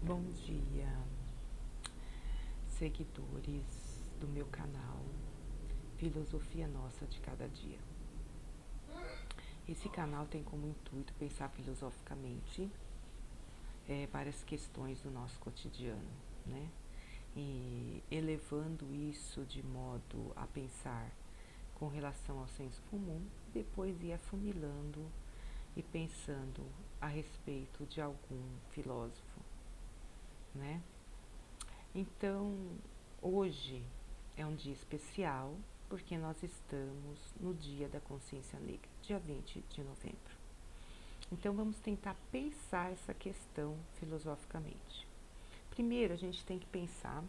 Bom dia, seguidores do meu canal Filosofia Nossa de Cada Dia. Esse canal tem como intuito pensar filosoficamente várias questões do nosso cotidiano, né? E elevando isso de modo a pensar com relação ao senso comum, depois ir afunilando e pensando a respeito de algum filósofo, né? Então, hoje é um dia especial porque nós estamos no Dia da Consciência Negra, dia 20 de novembro. Então, vamos tentar pensar essa questão filosoficamente. Primeiro, a gente tem que pensar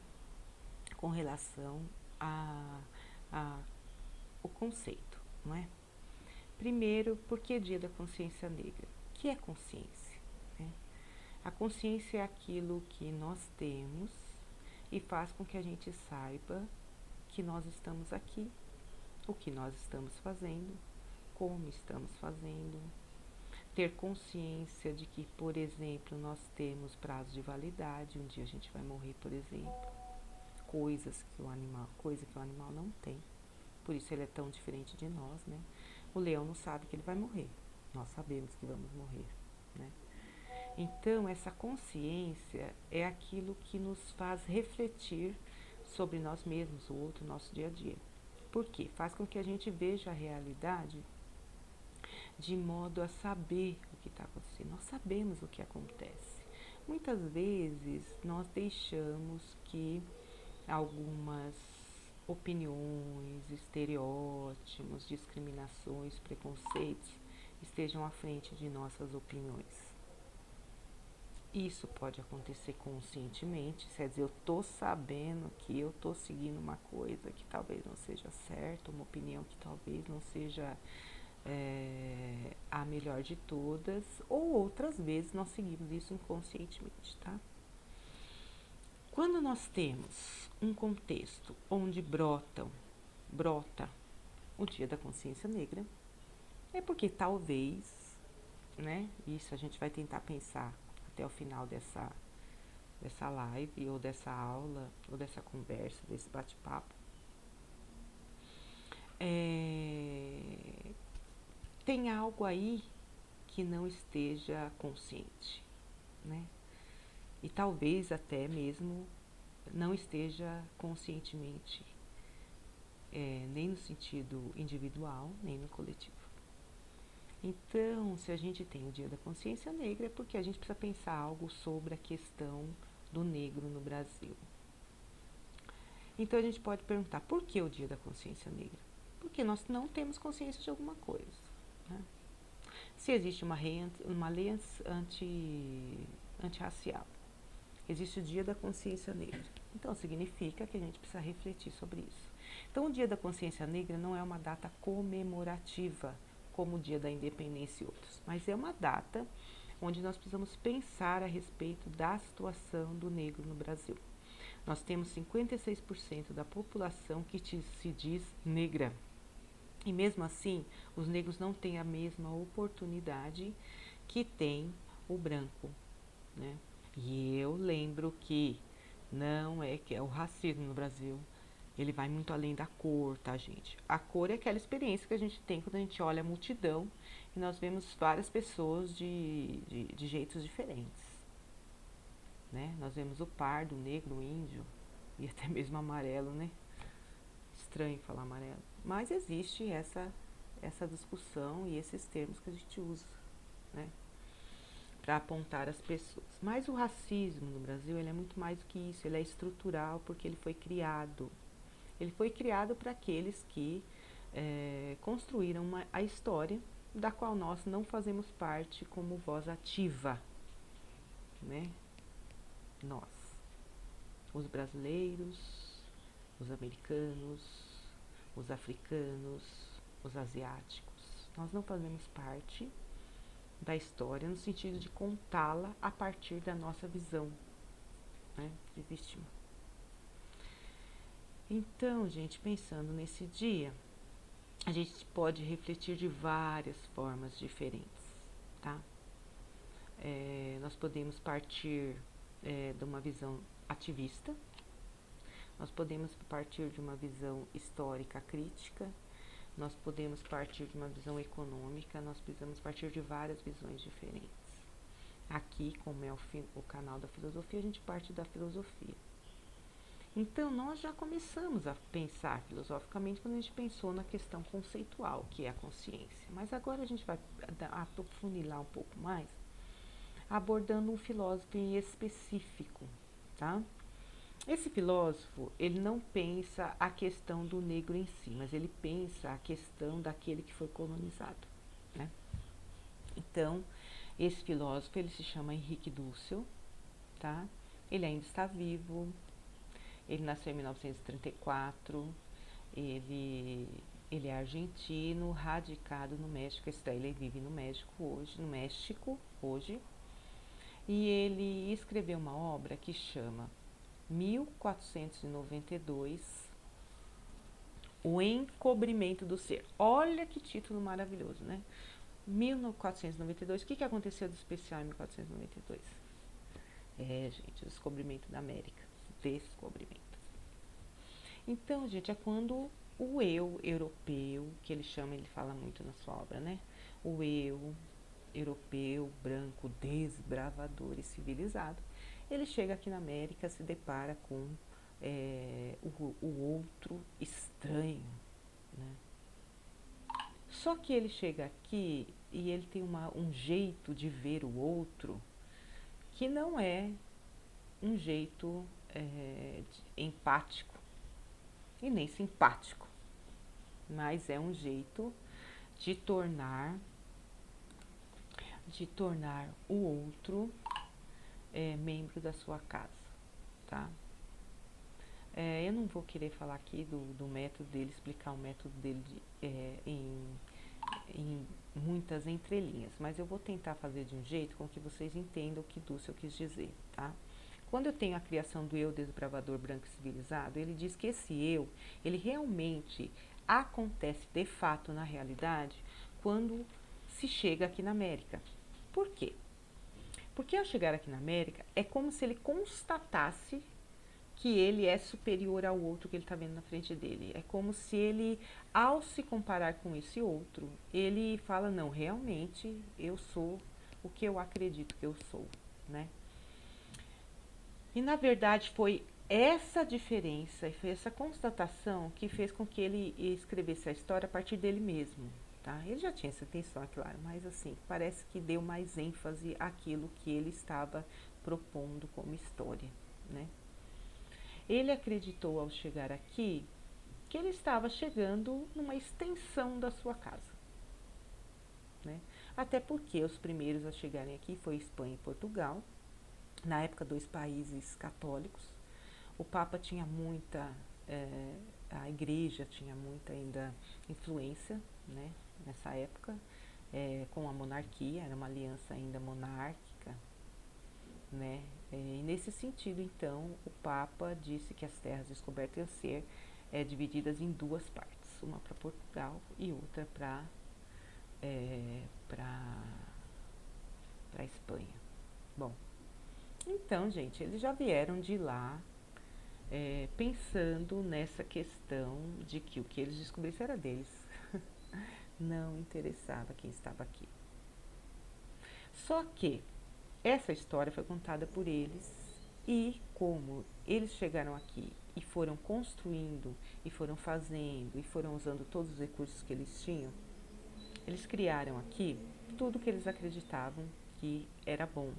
com relação a o conceito, não é? Primeiro, por que Dia da Consciência Negra? O que é consciência? Né? A consciência é aquilo que nós temos e faz com que a gente saiba que nós estamos aqui, o que nós estamos fazendo, como estamos fazendo. Ter consciência de que, por exemplo, nós temos prazo de validade, um dia a gente vai morrer, por exemplo. Coisa que o animal não tem. Por isso ele é tão diferente de nós, né? O leão não sabe que ele vai morrer. Nós sabemos que vamos morrer, né? Então, essa consciência é aquilo que nos faz refletir sobre nós mesmos, o outro, nosso dia a dia. Por quê? Faz com que a gente veja a realidade de modo a saber o que está acontecendo. Nós sabemos o que acontece. Muitas vezes nós deixamos que algumas opiniões, estereótipos, discriminações, preconceitos estejam à frente de nossas opiniões. Isso pode acontecer conscientemente, quer dizer, eu estou sabendo que eu estou seguindo uma coisa que talvez não seja certa, uma opinião que talvez não seja a melhor de todas, ou outras vezes nós seguimos isso inconscientemente, tá? Quando nós temos um contexto onde brota o Dia da Consciência Negra, é porque talvez, né, isso a gente vai tentar pensar até o final dessa live, ou dessa aula, ou dessa conversa, desse bate-papo, tem algo aí que não esteja consciente, né? E talvez até mesmo não esteja conscientemente, nem no sentido individual, nem no coletivo. Então, se a gente tem o Dia da Consciência Negra, é porque a gente precisa pensar algo sobre a questão do negro no Brasil. Então, a gente pode perguntar, por que o Dia da Consciência Negra? Porque nós não temos consciência de alguma coisa, né? Se existe uma lei antirracial, existe o Dia da Consciência Negra. Então, significa que a gente precisa refletir sobre isso. Então, o Dia da Consciência Negra não é uma data comemorativa, como o Dia da Independência e outros, mas é uma data onde nós precisamos pensar a respeito da situação do negro no Brasil. Nós temos 56% da população que se diz negra. E mesmo assim, os negros não têm a mesma oportunidade que tem o branco, né? E eu lembro que não é que é o racismo no Brasil, ele vai muito além da cor, tá, gente? A cor é aquela experiência que a gente tem quando a gente olha a multidão e nós vemos várias pessoas de jeitos diferentes, né? Nós vemos o pardo, o negro, o índio e até mesmo amarelo, né? Estranho falar amarelo, mas existe essa discussão e esses termos que a gente usa, né, para apontar as pessoas. Mas o racismo no Brasil, ele é muito mais do que isso, ele é estrutural porque ele foi criado. Ele foi criado para aqueles que construíram a história da qual nós não fazemos parte como voz ativa, né? Nós, os brasileiros, os americanos, os africanos, os asiáticos. Nós não fazemos parte da história no sentido de contá-la a partir da nossa visão, né, de vítima. Então, gente, pensando nesse dia, a gente pode refletir de várias formas diferentes, tá? Nós podemos partir de uma visão ativista, nós podemos partir de uma visão histórica crítica, nós podemos partir de uma visão econômica, nós precisamos partir de várias visões diferentes. Aqui, como é o canal da filosofia, a gente parte da filosofia. Então, nós já começamos a pensar filosoficamente quando a gente pensou na questão conceitual, que é a consciência. Mas agora a gente vai aprofundar um pouco mais, abordando um filósofo em específico, tá? Esse filósofo, ele não pensa a questão do negro em si, mas ele pensa a questão daquele que foi colonizado, né? Então, esse filósofo, ele se chama Henrique Dussel, tá? Ele ainda está vivo, ele nasceu em 1934, ele é argentino, radicado no México, ele vive no México hoje, e ele escreveu uma obra que chama 1492, O Encobrimento do Ser. Olha que título maravilhoso, né? 1492, o que aconteceu de especial em 1492? Gente, o descobrimento da América. Descobrimento. Então, gente, é quando o eu europeu, que ele fala muito na sua obra, né? O eu europeu, branco, desbravador e civilizado, ele chega aqui na América, se depara com o outro estranho, né? Só que ele chega aqui e ele tem um jeito de ver o outro que não é um jeito empático e nem simpático, mas é um jeito de tornar o outro membro da sua casa, tá? Eu não vou querer falar aqui do método dele, explicar o método dele em muitas entrelinhas, mas eu vou tentar fazer de um jeito com que vocês entendam o que Dussel quis dizer, tá? Quando eu tenho a criação do eu desbravador branco e civilizado, ele diz que esse eu, ele realmente acontece de fato na realidade quando se chega aqui na América. Por quê? Porque ao chegar aqui na América, é como se ele constatasse que ele é superior ao outro que ele está vendo na frente dele. É como se ele, ao se comparar com esse outro, ele fala, não, realmente eu sou o que eu acredito que eu sou, né? E na verdade foi essa diferença e foi essa constatação que fez com que ele escrevesse a história a partir dele mesmo, tá? Ele já tinha essa intenção, é claro, mas assim, parece que deu mais ênfase àquilo que ele estava propondo como história, né? Ele acreditou ao chegar aqui que ele estava chegando numa extensão da sua casa, né? Até porque os primeiros a chegarem aqui foi Espanha e Portugal, na época 2 países católicos. O Papa tinha muita, a igreja tinha muita ainda influência, né, nessa época, com a monarquia, era uma aliança ainda monárquica, né? E nesse sentido, então, o Papa disse que as terras descobertas iam ser divididas em 2 partes, uma para Portugal e outra para Espanha. Bom, então, gente, eles já vieram de lá pensando nessa questão de que o que eles descobrissem era deles. Não interessava quem estava aqui. Só que essa história foi contada por eles e como eles chegaram aqui e foram construindo e foram fazendo e foram usando todos os recursos que eles tinham, eles criaram aqui tudo que eles acreditavam que era bom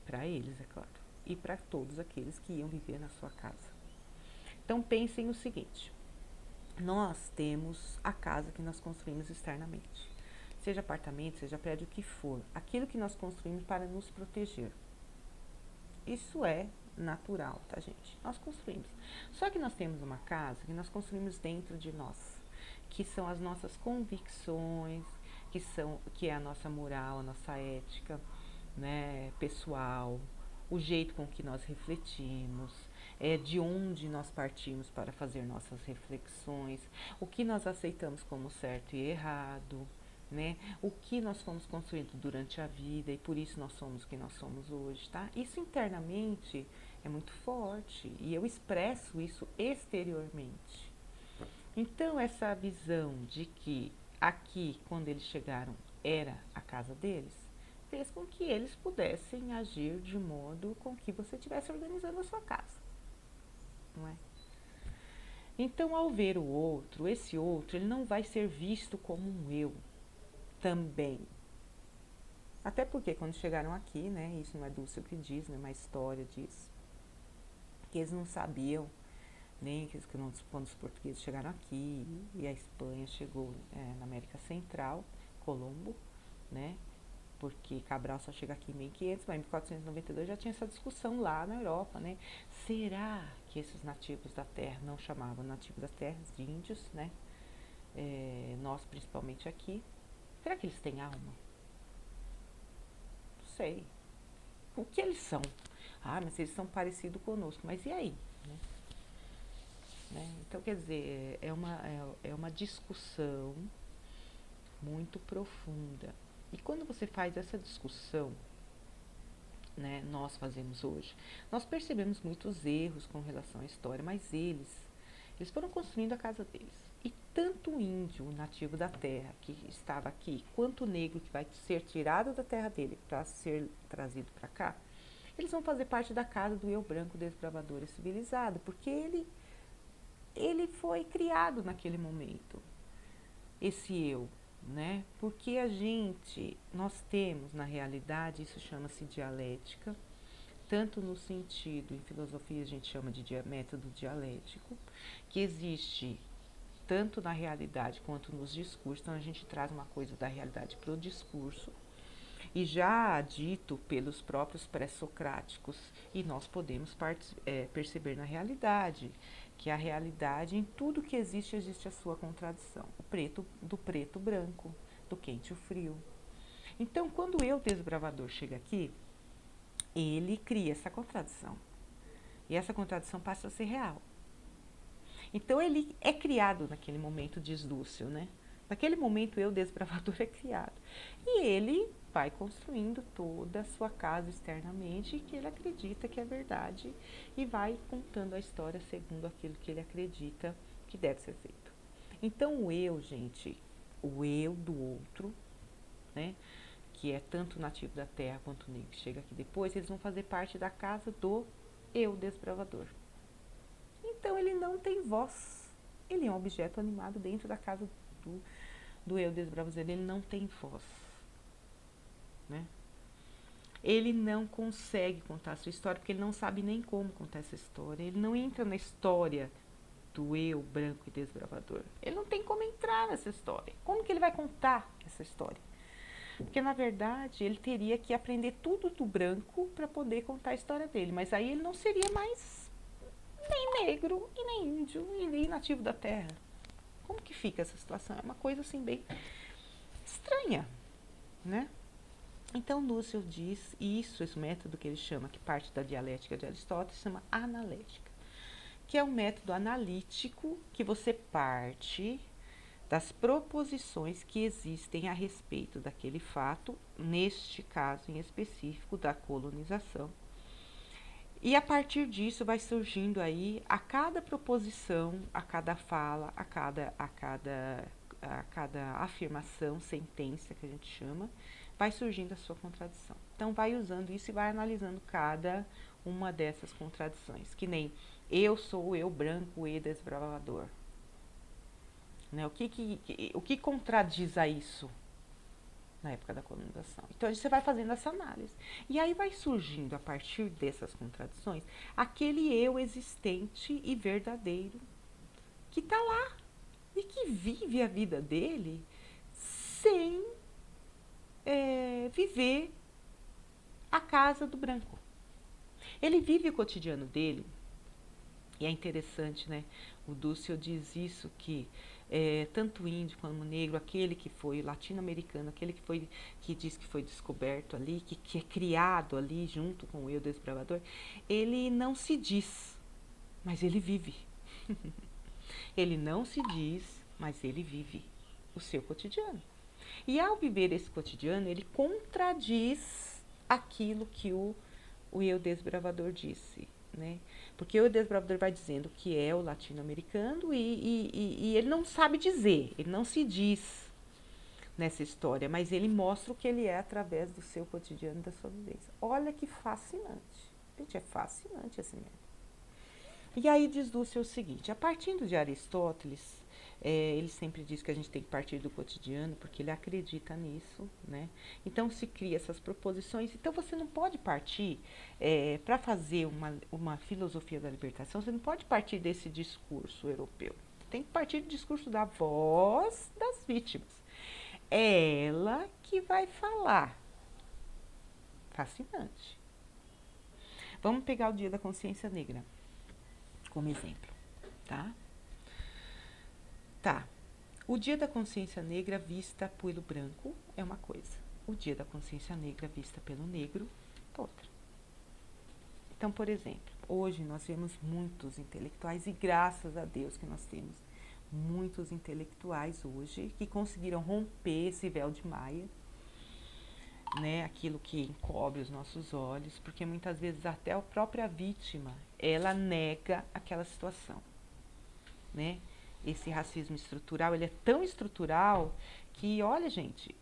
para eles, é claro, e para todos aqueles que iam viver na sua casa. Então pensem o seguinte, nós temos a casa que nós construímos externamente, seja apartamento, seja prédio, o que for, aquilo que nós construímos para nos proteger. Isso é natural, tá, gente? Nós construímos. Só que nós temos uma casa que nós construímos dentro de nós, que são as nossas convicções, que é a nossa moral, a nossa ética, né, pessoal, o jeito com que nós refletimos, de onde nós partimos para fazer nossas reflexões, o que nós aceitamos como certo e errado, né? O que nós fomos construindo durante a vida e por isso nós somos o que nós somos hoje, tá? Isso internamente é muito forte e eu expresso isso exteriormente. Então, essa visão de que aqui, quando eles chegaram, era a casa deles, fez com que eles pudessem agir de modo com que você estivesse organizando a sua casa, não é? Então, ao ver o outro, esse outro, ele não vai ser visto como um eu também. Até porque quando chegaram aqui, né, isso não é Dulce que diz, né, mas a história diz, que eles não sabiam, nem que quando os portugueses chegaram aqui e a Espanha chegou na América Central, Colombo, né, porque Cabral só chega aqui em 1500, mas em 1492 já tinha essa discussão lá na Europa, né? Será que esses nativos da terra, não chamavam nativos da terra, de índios, né? Nós principalmente aqui, será que eles têm alma? Não sei. O que eles são? Ah, mas eles são parecidos conosco, mas e aí? Né? Então, quer dizer, é uma discussão muito profunda. E quando você faz essa discussão, né, nós fazemos hoje, nós percebemos muitos erros com relação à história, mas eles foram construindo a casa deles. E tanto o índio, o nativo da terra, que estava aqui, quanto o negro que vai ser tirado da terra dele para ser trazido para cá, eles vão fazer parte da casa do eu branco desbravador e civilizado, porque ele foi criado naquele momento, esse eu, né? Porque nós temos na realidade, isso chama-se dialética, tanto no sentido, em filosofia a gente chama de método dialético, que existe tanto na realidade quanto nos discursos. Então a gente traz uma coisa da realidade para o discurso, e já dito pelos próprios pré-socráticos, e nós podemos perceber na realidade, que a realidade, em tudo que existe, existe a sua contradição. O preto do preto branco, do quente o frio. Então, quando o eu desbravador chega aqui, ele cria essa contradição. E essa contradição passa a ser real. Então, ele é criado naquele momento, diz Lúcio, né? Naquele momento, o eu desbravador é criado. E ele vai construindo toda a sua casa externamente, que ele acredita que é verdade, e vai contando a história segundo aquilo que ele acredita que deve ser feito. Então, o eu, gente, o eu do outro, né, que é tanto nativo da terra quanto o negro que chega aqui depois, eles vão fazer parte da casa do eu desbravador. Então, ele não tem voz. Ele é um objeto animado dentro da casa do eu desbravador. Ele não tem voz, né? Ele não consegue contar a sua história porque ele não sabe nem como contar essa história. Ele não entra na história do eu branco e desbravador. Ele não tem como entrar nessa história. Como que ele vai contar essa história? Porque, na verdade, ele teria que aprender tudo do branco para poder contar a história dele. Mas aí ele não seria mais nem negro, e nem índio, e nem nativo da terra. Como que fica essa situação? É uma coisa assim bem estranha, né? Então, Lúcio diz isso, esse método que ele chama, que parte da dialética de Aristóteles, chama analética, que é um método analítico que você parte das proposições que existem a respeito daquele fato, neste caso em específico da colonização. E a partir disso vai surgindo aí, a cada proposição, a cada fala, a cada afirmação, sentença que a gente chama, vai surgindo a sua contradição. Então, vai usando isso e vai analisando cada uma dessas contradições. Que nem eu sou o eu branco e desbravador. Né? O que contradiz a isso na época da colonização? Então, você vai fazendo essa análise. E aí vai surgindo, a partir dessas contradições, aquele eu existente e verdadeiro que está lá e que vive a vida dele sem viver a casa do branco. Ele vive o cotidiano dele, e é interessante, né? O Dussel diz isso, que tanto o índio como o negro, aquele que foi latino-americano, que diz que foi descoberto ali, que é criado ali junto com o eu desbravador, ele não se diz, mas ele vive. Ele não se diz, mas ele vive o seu cotidiano. E ao viver esse cotidiano, ele contradiz aquilo que o eu desbravador disse, né? Porque o desbravador vai dizendo que é o latino-americano e ele não sabe dizer, ele não se diz nessa história, mas ele mostra o que ele é através do seu cotidiano, da sua vivência. Olha que fascinante. Gente, é fascinante esse método. E aí diz Dulce o seguinte, a partir de Aristóteles, ele sempre diz que a gente tem que partir do cotidiano, porque ele acredita nisso, né? Então se cria essas proposições. Então você não pode partir, para fazer uma filosofia da libertação, você não pode partir desse discurso europeu. Tem que partir do discurso da voz das vítimas. É ela que vai falar. Fascinante. Vamos pegar o Dia da Consciência Negra como exemplo, tá? Tá. O Dia da Consciência Negra vista pelo branco é uma coisa. O Dia da Consciência Negra vista pelo negro é outra. Então, por exemplo, hoje nós vemos muitos intelectuais, e graças a Deus que nós temos muitos intelectuais hoje que conseguiram romper esse véu de Maia, né, aquilo que encobre os nossos olhos, porque muitas vezes até a própria vítima, ela nega aquela situação, né? Esse racismo estrutural, ele é tão estrutural que, olha, gente,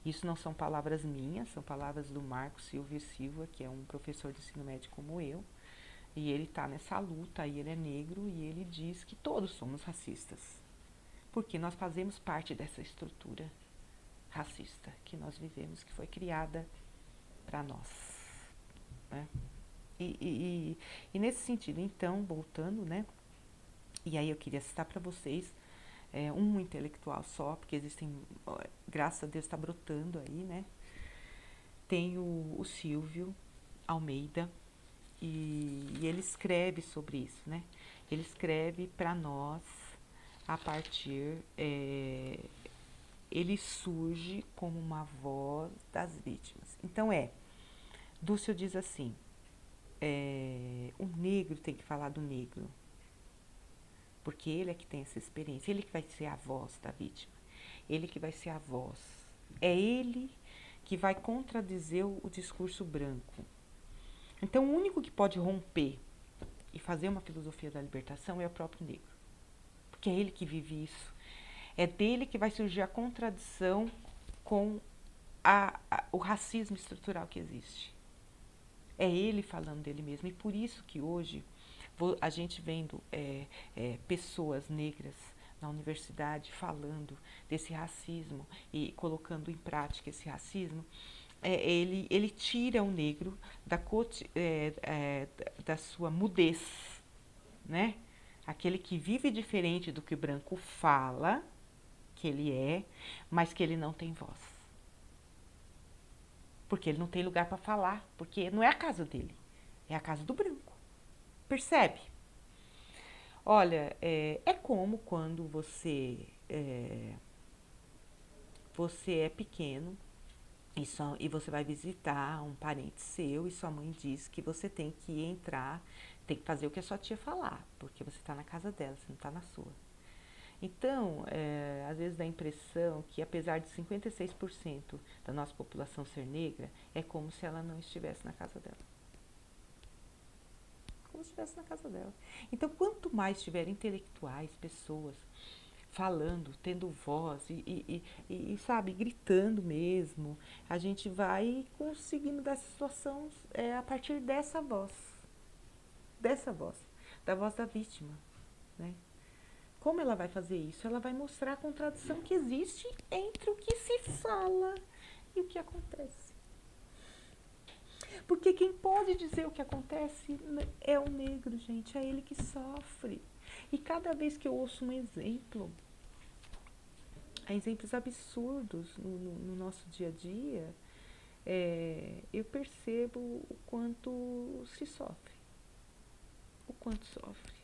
isso não são palavras minhas, são palavras do Marco Silvio Silva, que é um professor de ensino médio como eu, e ele está nessa luta, e ele é negro, e ele diz que todos somos racistas, porque nós fazemos parte dessa estrutura racista que nós vivemos, que foi criada para nós, né? E nesse sentido, então, voltando, né? E aí eu queria citar para vocês um intelectual só, porque existem, graças a Deus está brotando aí, né? Tem o Silvio Almeida, e ele escreve sobre isso, né? Ele escreve para nós a partir, ele surge como uma voz das vítimas. Então Dúcio diz assim, o negro tem que falar do negro, porque ele é que tem essa experiência, ele que vai ser a voz da vítima, ele que vai ser a voz, é ele que vai contradizer o discurso branco. Então o único que pode romper e fazer uma filosofia da libertação é o próprio negro, porque é ele que vive isso, é dele que vai surgir a contradição com o racismo estrutural que existe. É ele falando dele mesmo, e por isso que hoje a gente vendo pessoas negras na universidade falando desse racismo e colocando em prática esse racismo, ele tira o negro da sua mudez, né? Aquele que vive diferente do que o branco fala que ele é, mas que ele não tem voz. Porque ele não tem lugar para falar, porque não é a casa dele, é a casa do branco. Percebe? Olha, é como quando você é pequeno e você vai visitar um parente seu e sua mãe diz que você tem que entrar, tem que fazer o que a sua tia falar, porque você está na casa dela, você não está na sua. Então, às vezes dá a impressão que, apesar de 56% da nossa população ser negra, é como se ela não estivesse na casa dela. Como se estivesse na casa dela. Então, quanto mais tiver intelectuais, pessoas falando, tendo voz sabe, gritando mesmo, a gente vai conseguindo dar situação a partir dessa voz, da voz da vítima, né? Como ela vai fazer isso? Ela vai mostrar a contradição que existe entre o que se fala e o que acontece. Porque quem pode dizer o que acontece é o negro, gente. É ele que sofre. E cada vez que eu ouço um exemplo, exemplos absurdos no nosso dia a dia, eu percebo o quanto se sofre. O quanto sofre.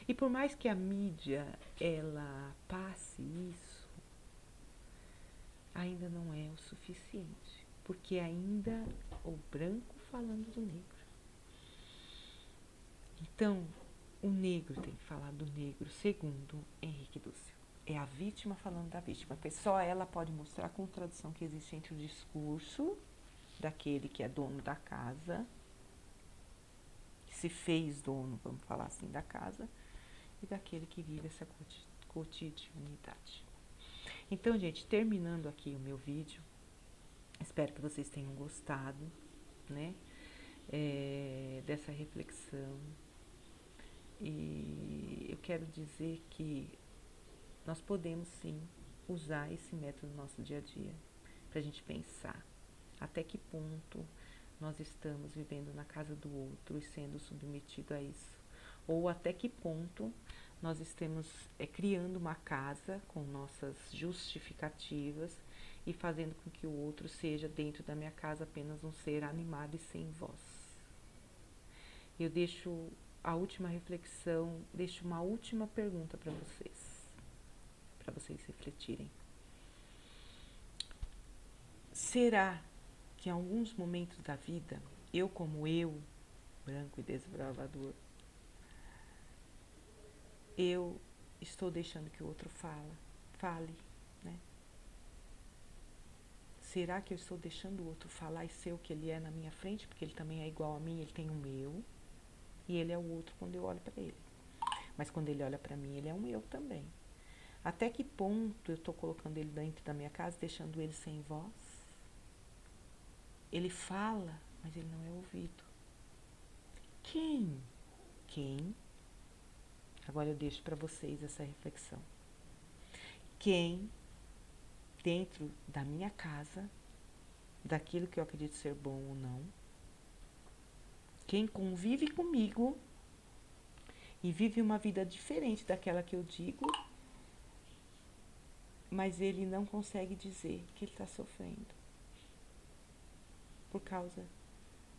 E por mais que a mídia, ela passe isso, ainda não é o suficiente. Porque ainda o branco falando do negro. Então, o negro tem que falar do negro, segundo Henrique Dussel. é a vítima falando da vítima, porque só ela pode mostrar a contradição que existe entre o discurso daquele que é dono da casa, que se fez dono, vamos falar assim, da casa, e daquele que vive essa cotidianidade. Então, gente, terminando aqui o meu vídeo, espero que vocês tenham gostado, né, dessa reflexão. E eu quero dizer que nós podemos sim usar esse método no nosso dia a dia para a gente pensar até que ponto nós estamos vivendo na casa do outro e sendo submetido a isso, ou até que ponto nós estamos criando uma casa com nossas justificativas e fazendo com que o outro seja dentro da minha casa apenas um ser animado e sem voz. Eu deixo a última reflexão, deixo uma última pergunta para vocês refletirem. Será que em alguns momentos da vida, eu como eu, branco e desbravador, eu estou deixando que o outro fale, né? Será que eu estou deixando o outro falar e ser o que ele é na minha frente? Porque ele também é igual a mim, ele tem o meu, e ele é o outro quando eu olho para ele. Mas quando ele olha para mim, ele é um eu também. Até que ponto eu estou colocando ele dentro da minha casa, deixando ele sem voz? Ele fala, mas ele não é ouvido. Quem? Agora eu deixo para vocês essa reflexão. Quem, dentro da minha casa, daquilo que eu acredito ser bom ou não, quem convive comigo e vive uma vida diferente daquela que eu digo, mas ele não consegue dizer que ele está sofrendo por causa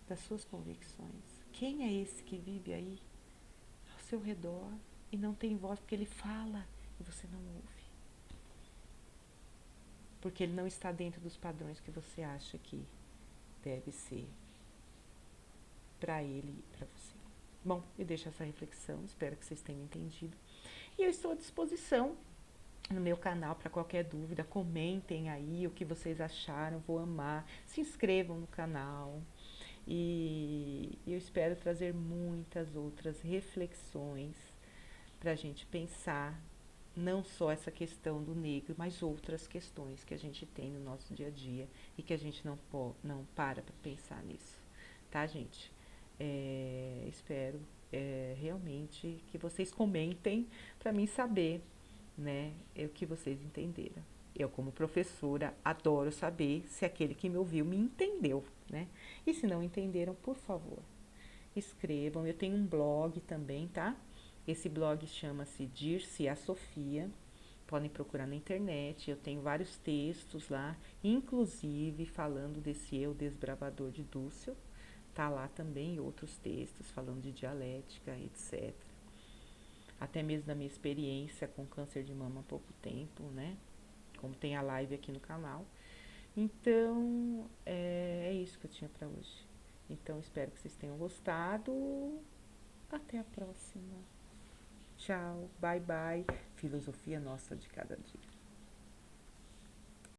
das suas convicções. Quem é esse que vive aí ao seu redor e não tem voz porque ele fala e você não ouve? Porque ele não está dentro dos padrões que você acha que deve ser para ele e para você. Bom, eu deixo essa reflexão, espero que vocês tenham entendido. E eu estou à disposição no meu canal para qualquer dúvida, comentem aí o que vocês acharam, vou amar. Se inscrevam no canal e eu espero trazer muitas outras reflexões para a gente pensar, não só essa questão do negro, mas outras questões que a gente tem no nosso dia a dia e que a gente não para pensar nisso, tá, gente? Espero realmente que vocês comentem para mim saber, né, o que vocês entenderam. Eu, como professora, adoro saber se aquele que me ouviu me entendeu, né? E se não entenderam, por favor, escrevam. Eu tenho um blog também, tá? Esse blog chama-se Dir-se a Sofia. Podem procurar na internet. Eu tenho vários textos lá, inclusive falando desse eu desbravador de Dussel. Tá lá também outros textos falando de dialética, etc. Até mesmo da minha experiência com câncer de mama há pouco tempo, né? Como tem a live aqui no canal. Então, é isso que eu tinha para hoje. Então, espero que vocês tenham gostado. Até a próxima. Tchau, bye bye. Filosofia nossa de cada dia.